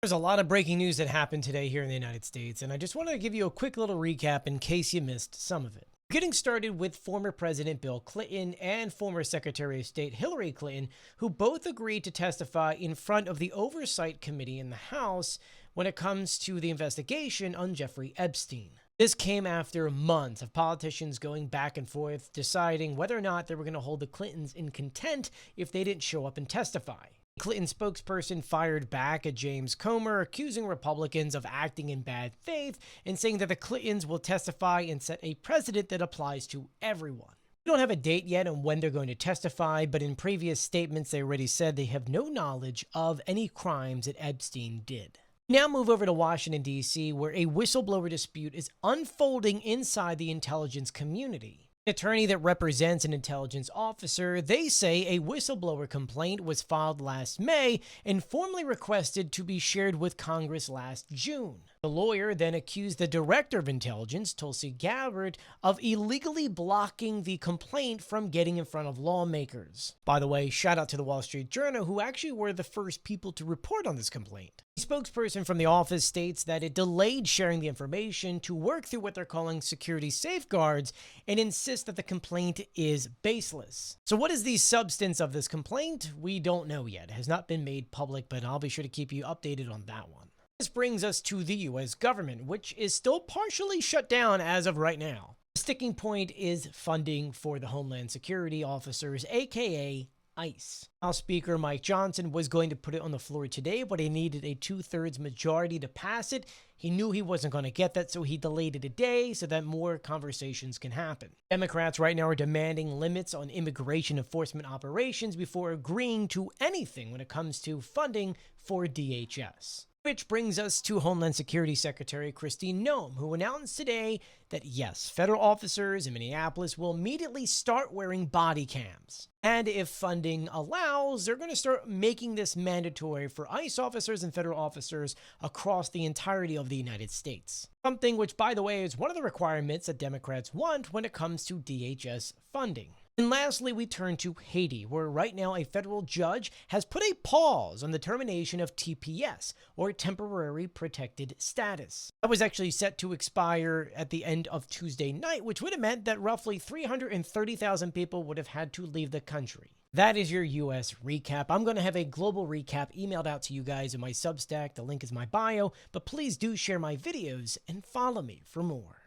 There's a lot of breaking news that happened today here in the United States, and I just wanted to give you a quick little recap in case you missed some of it. Getting started with former President Bill Clinton and former Secretary of State Hillary Clinton, who both agreed to testify in front of the Oversight Committee in the House when it comes to the investigation on Jeffrey Epstein. This came after months of politicians going back and forth, deciding whether or not they were going to hold the Clintons in contempt if they didn't show up and testify. Clinton spokesperson fired back at James Comer, accusing Republicans of acting in bad faith and saying that the Clintons will testify and set a precedent that applies to everyone. We don't have a date yet on when they're going to testify, but in previous statements they already said they have no knowledge of any crimes that Epstein did. Now move over to Washington, D.C., where a whistleblower dispute is unfolding inside the intelligence community. An attorney that represents an intelligence officer, they say a whistleblower complaint was filed last May and formally requested to be shared with Congress last June. The lawyer then accused the director of intelligence, Tulsi Gabbard, of illegally blocking the complaint from getting in front of lawmakers. By the way, shout out to the Wall Street Journal, who actually were the first people to report on this complaint. A spokesperson from the office states that it delayed sharing the information to work through what they're calling security safeguards and insists that the complaint is baseless. So what is the substance of this complaint? We don't know yet. It has not been made public, but I'll be sure to keep you updated on that one. This brings us to the U.S. government, which is still partially shut down as of right now. The sticking point is funding for the Homeland Security officers, aka ICE. House Speaker Mike Johnson was going to put it on the floor today, but he needed a 2/3 majority to pass it. He knew he wasn't going to get that, so he delayed it a day so that more conversations can happen. Democrats right now are demanding limits on immigration enforcement operations before agreeing to anything when it comes to funding for DHS. Which brings us to Homeland Security Secretary Kristi Noem, who announced today that yes, federal officers in Minneapolis will immediately start wearing body cams. And if funding allows, they're going to start making this mandatory for ICE officers and federal officers across the entirety of the United States. Something which, by the way, is one of the requirements that Democrats want when it comes to DHS funding. And lastly, we turn to Haiti, where right now a federal judge has put a pause on the termination of TPS, or Temporary Protected Status. That was actually set to expire at the end of Tuesday night, which would have meant that roughly 330,000 people would have had to leave the country. That is your US recap. I'm going to have a global recap emailed out to you guys in my Substack. The link is in my bio, but please do share my videos and follow me for more.